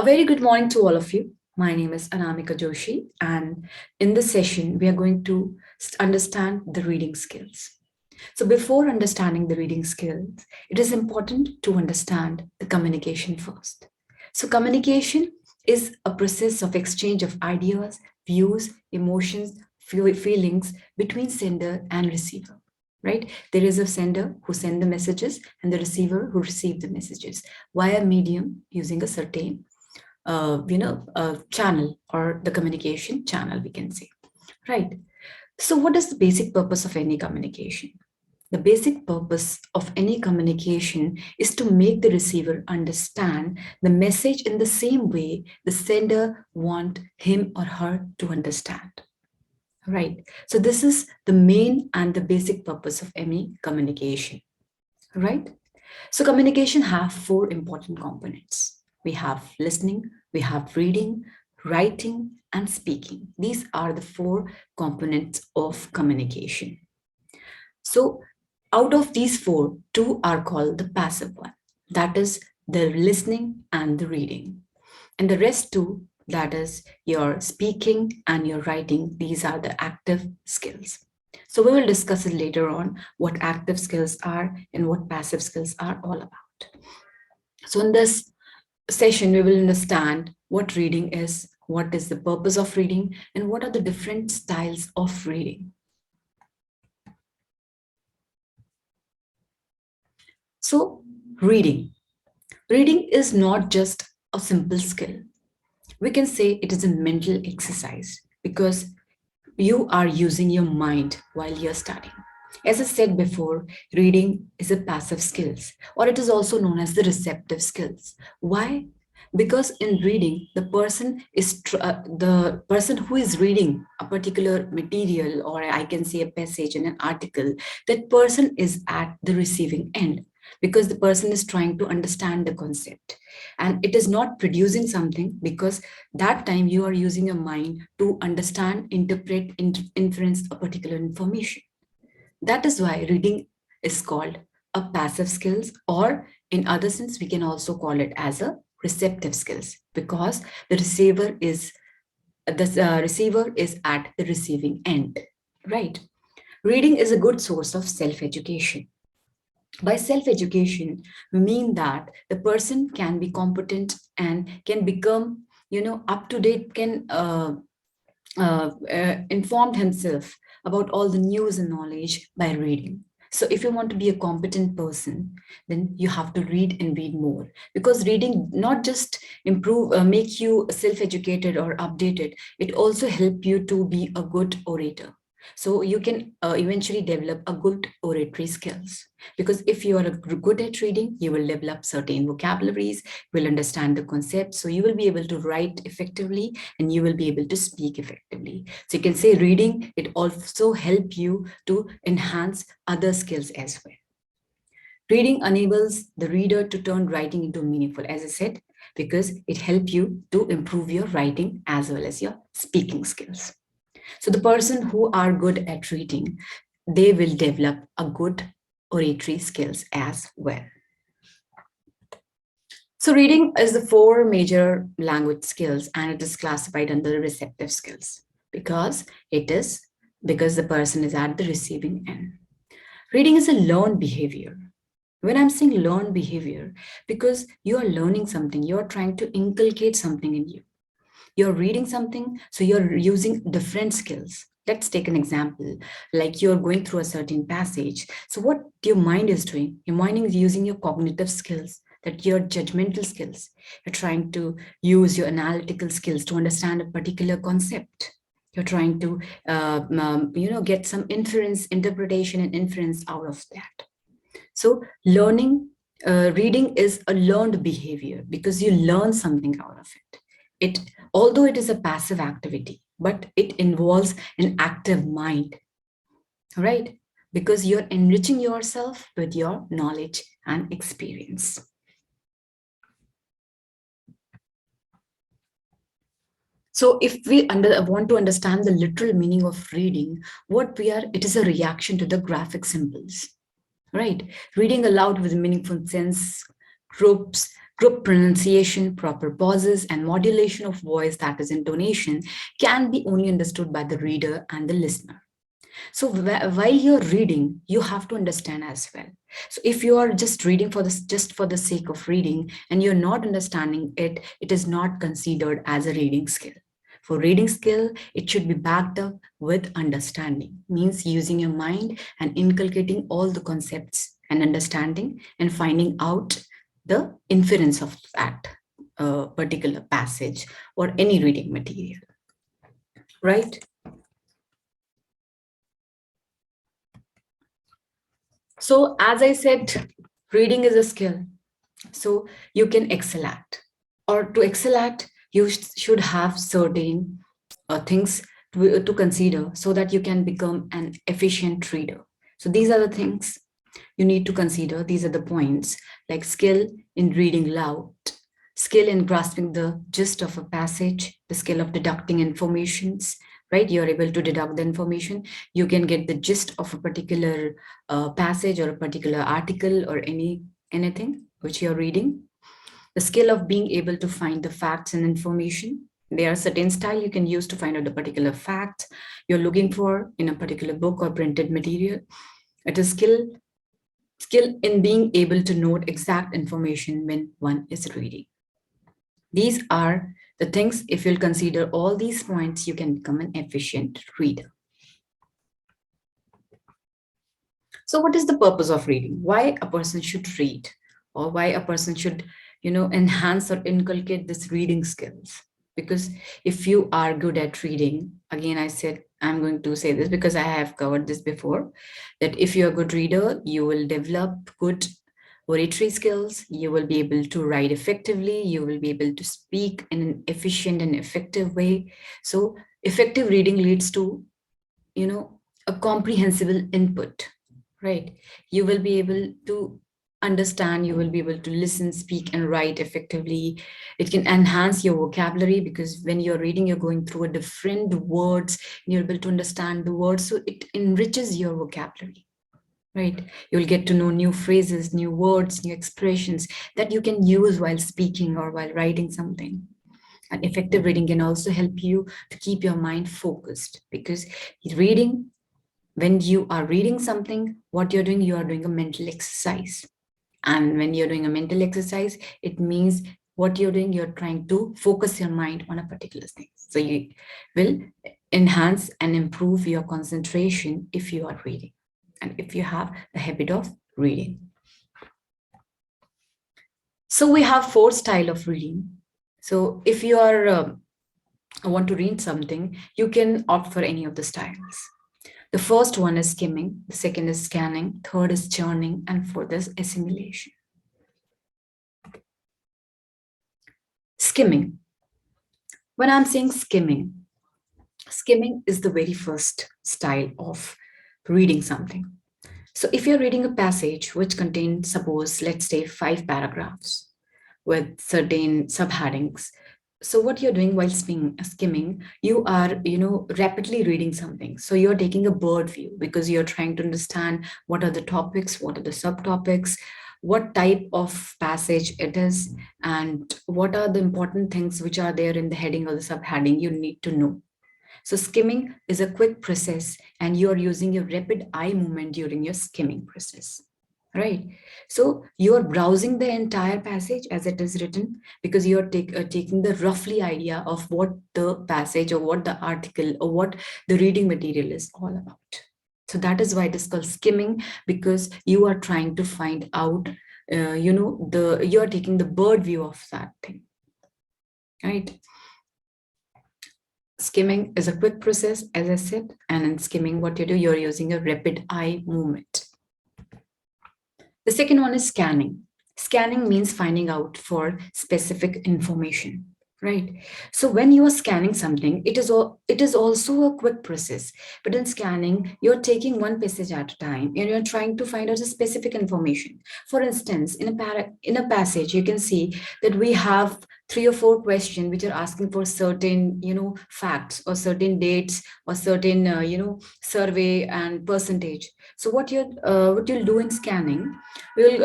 A very good morning to all of you. My name is Anamika Joshi, and in this session, we are going to understand the reading skills. So, before understanding the reading skills, it is important to understand the communication first. So, communication is a process of exchange of ideas, views, emotions, feelings between sender and receiver. Right? There is a sender who send the messages and the receiver who receive the messages via medium using a certain channel or the communication channel, we can say, right? So what is the basic purpose of any communication? The basic purpose of any communication is to make the receiver understand the message in the same way the sender want him or her to understand, right? So this is the main and the basic purpose of any communication, right? So communication have four important components. We have listening, we have reading, writing, and speaking. These are the four components of communication. So out of these four, two are called the passive one. That is the listening and the reading. And the rest two, that is your speaking and your writing, these are the active skills. So we will discuss it later on what active skills are and what passive skills are all about. So in this session, we will understand what reading is, what is the purpose of reading, and what are the different styles of reading. So reading. Reading is not just a simple skill. We can say it is a mental exercise because you are using your mind while you're studying. As I said before, reading is a passive skills, or it is also known as the receptive skills. Why? Because in reading, the person who is reading a particular material, or I can say a passage in an article, that person is at the receiving end because the person is trying to understand the concept, and it is not producing something because that time you are using your mind to understand, interpret, inference a particular information. That is why reading is called a passive skills, or in other sense, we can also call it as a receptive skills because the receiver is at the receiving end, right? Reading is a good source of self-education. By self-education, we mean that the person can be competent and can become, up to date, can informed himself about all the news and knowledge by reading. So if you want to be a competent person, then you have to read and read more, because reading not just make you self-educated or updated, it also help you to be a good orator. So you can eventually develop a good oratory skills, because if you are good at reading, you will develop certain vocabularies, will understand the concept, so you will be able to write effectively and you will be able to speak effectively. So you can say reading, it also help you to enhance other skills as well. Reading enables the reader to turn writing into meaningful, as I said, because it helps you to improve your writing as well as your speaking skills. So the person who are good at reading, they will develop a good oratory skills as well. So reading is the four major language skills, and it is classified under the receptive skills because the person is at the receiving end. Reading is a learned behavior. When I'm saying learned behavior, because you are learning something, you're trying to inculcate something in you. You're reading something, so you're using different skills. Let's take an example, like you're going through a certain passage. So what your mind is doing, your mind is using your cognitive skills, that your judgmental skills. You're trying to use your analytical skills to understand a particular concept. You're trying to, get some inference, interpretation and inference out of that. So reading is a learned behavior because you learn something out of it. Although it is a passive activity, but it involves an active mind, right? Because you're enriching yourself with your knowledge and experience. So if we want to understand the literal meaning of reading, it is a reaction to the graphic symbols, right? Reading aloud with meaningful sense groups Group pronunciation, proper pauses, and modulation of voice, that is intonation, can be only understood by the reader and the listener. So while you're reading, you have to understand as well. So if you are just reading for this, just for the sake of reading, and you're not understanding it, it is not considered as a reading skill. For reading skill, it should be backed up with understanding, means using your mind and inculcating all the concepts and understanding and finding out the inference of that particular passage or any reading material, right? So as I said, reading is a skill. So you can excel at, or to excel at, you should have certain things to consider so that you can become an efficient reader. So these are the things you need to consider. These are the points, like skill in reading loud, skill in grasping the gist of a passage, the skill of deducting informations, right? You're able to deduct the information. You can get the gist of a particular passage or a particular article or anything which you're reading. The skill of being able to find the facts and information. There are certain style you can use to find out the particular fact you're looking for in a particular book or printed material. It is skill in being able to note exact information when one is reading. These are the things, if you'll consider all these points, you can become an efficient reader. So what is the purpose of reading? Why a person should read, or why a person should, enhance or inculcate this reading skills? Because if you are good at reading, again, I said, I'm going to say this because I have covered this before, that if you're a good reader, you will develop good oratory skills, you will be able to write effectively, you will be able to speak in an efficient and effective way. So effective reading leads to, a comprehensible input, right? You will be able to understand, you will be able to listen, speak, and write effectively. It can enhance your vocabulary because when you're reading, you're going through a different words and you're able to understand the words. So it enriches your vocabulary, right? You'll get to know new phrases, new words, new expressions that you can use while speaking or while writing something. And effective reading can also help you to keep your mind focused, because reading, when you are reading something, what you're doing, you are doing a mental exercise. And when you're doing a mental exercise, it means what you're doing, you're trying to focus your mind on a particular thing. So you will enhance and improve your concentration if you are reading and if you have the habit of reading. So we have 4 style of reading. So if you are want to read something, you can opt for any of the styles. The first one is skimming, the second is scanning, third is churning, and fourth is assimilation. Skimming. When I'm saying skimming, skimming is the very first style of reading something. So if you're reading a passage which contains, suppose, let's say 5 paragraphs with certain subheadings. So what you're doing while skimming, you are, rapidly reading something. So you're taking a bird view because you're trying to understand what are the topics, what are the subtopics, what type of passage it is, and what are the important things which are there in the heading or the subheading you need to know. So skimming is a quick process and you are using your rapid eye movement during your skimming process, right? So you are browsing the entire passage as it is written because you are taking the roughly idea of what the passage or what the article or what the reading material is all about. So that is why it is called skimming, because you are trying to find out, you are taking the bird view of that thing, right? Skimming is a quick process, as I said, and in skimming, what you do, you're using a rapid eye movement. The second one is scanning. Scanning means finding out for specific information, right? So when you are scanning something, it is also a quick process. But in scanning, you're taking one passage at a time and you're trying to find out a specific information. For instance, in a passage, you can see that we have 3 or 4 questions which are asking for certain, facts or certain dates or certain, survey and percentage. So what you'll do in scanning, you'll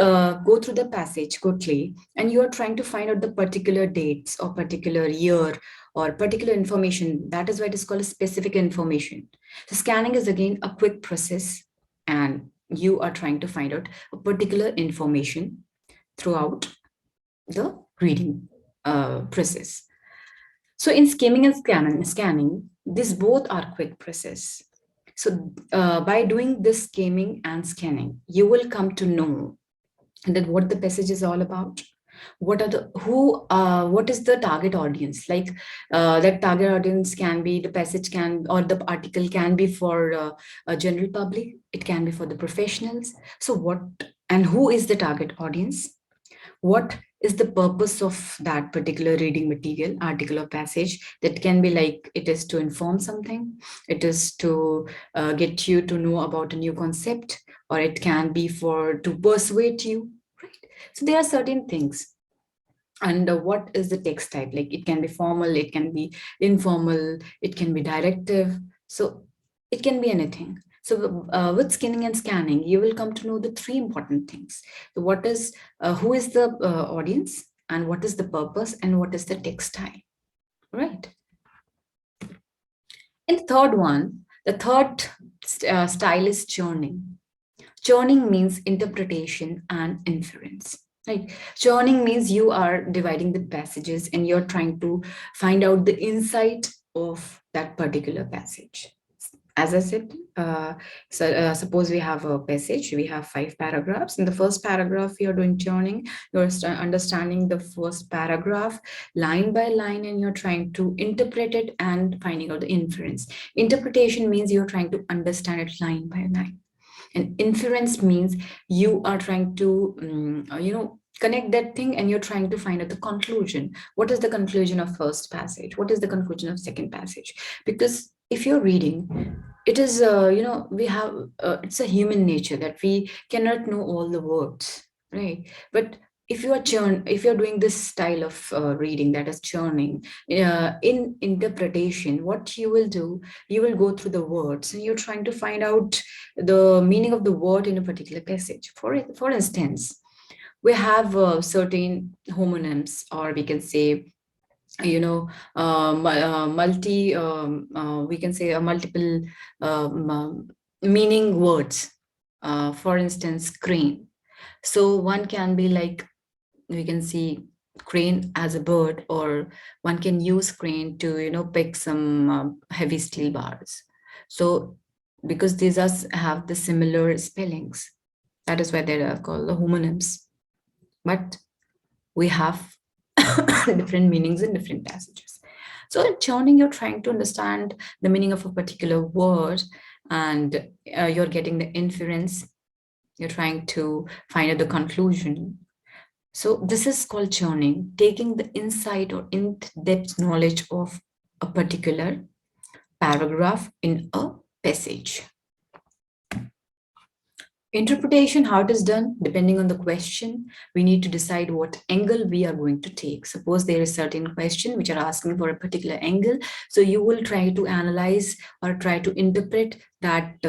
go through the passage quickly, and you are trying to find out the particular dates or particular year or particular information. That is why it is called a specific information. So scanning is again a quick process, and you are trying to find out a particular information throughout the reading process. So in skimming and scanning, these both are quick process. So by doing this skimming and scanning, you will come to know that what the passage is all about. What are the who? What is the target audience? Like that target audience can be the passage can or the article can be for a general public. It can be for the professionals. So what and who is the target audience? What is the purpose of that particular reading material, article or passage? That can be like it is to inform something, it is to get you to know about a new concept, or it can be for to persuade you, right? So there are certain things. And what is the text type? Like it can be formal, it can be informal, it can be directive. So it can be anything. So with skinning and scanning, you will come to know the three important things. So what is, who is the audience, and what is the purpose, and what is the text type, right? And the third one, the third style is churning. Churning means interpretation and inference. Right? Churning means you are dividing the passages and you're trying to find out the insight of that particular passage. As I said, suppose we have a passage, we have 5 paragraphs. In the first paragraph, you're doing churning, you're understanding the first paragraph line by line, and you're trying to interpret it and finding out the inference. Interpretation means you're trying to understand it line by line. And inference means you are trying to, connect that thing, and you're trying to find out the conclusion. What is the conclusion of first passage? What is the conclusion of second passage? Because if you're reading, it is, we have, it's a human nature that we cannot know all the words, right? But if you're doing this style of reading, that is churning, in interpretation, what you will do, you will go through the words and you're trying to find out the meaning of the word in a particular passage. For instance, we have certain homonyms, or we can say, multi, we can say a multiple meaning words. For instance, crane. So one can be like, we can see crane as a bird, or one can use crane to, pick some heavy steel bars. So because these are have the similar spellings, that is why they are called the homonyms. But we have different meanings in different passages. So in churning, you're trying to understand the meaning of a particular word, and you're getting the inference. You're trying to find out the conclusion. So this is called churning, taking the insight or in-depth knowledge of a particular paragraph in a passage. Interpretation, how it is done, depending on the question, we need to decide what angle we are going to take. Suppose there is certain question which are asking for a particular angle. So you will try to analyze or try to interpret that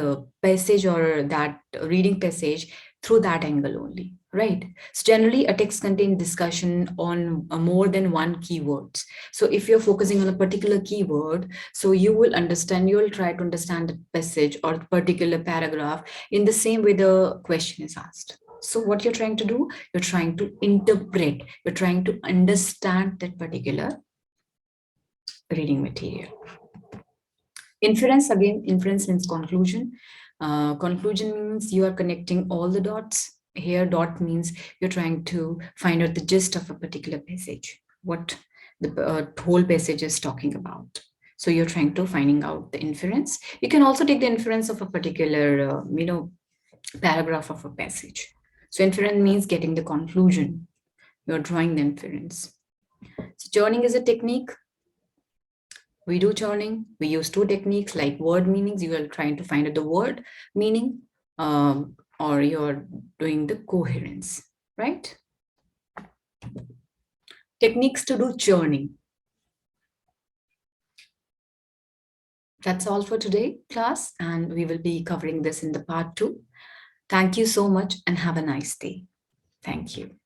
passage or that reading passage through that angle only, right? So generally a text contains discussion on more than one keyword. So if you're focusing on a particular keyword, so you will try to understand the passage or the particular paragraph in the same way the question is asked. So what you're trying to do, you're trying to interpret, you're trying to understand that particular reading material. Inference, again, inference means conclusion. Conclusion means you are connecting all the dots. Here, dot means you're trying to find out the gist of a particular passage, what the whole passage is talking about. So you're trying to finding out the inference. You can also take the inference of a particular, paragraph of a passage. So inference means getting the conclusion. You're drawing the inference. So churning is a technique. We do churning. We use 2 techniques, like word meanings. You are trying to find out the word meaning, or you're doing the coherence, right? Techniques to do churning. That's all for today, class, and we will be covering this in the part 2. Thank you so much and have a nice day. Thank you.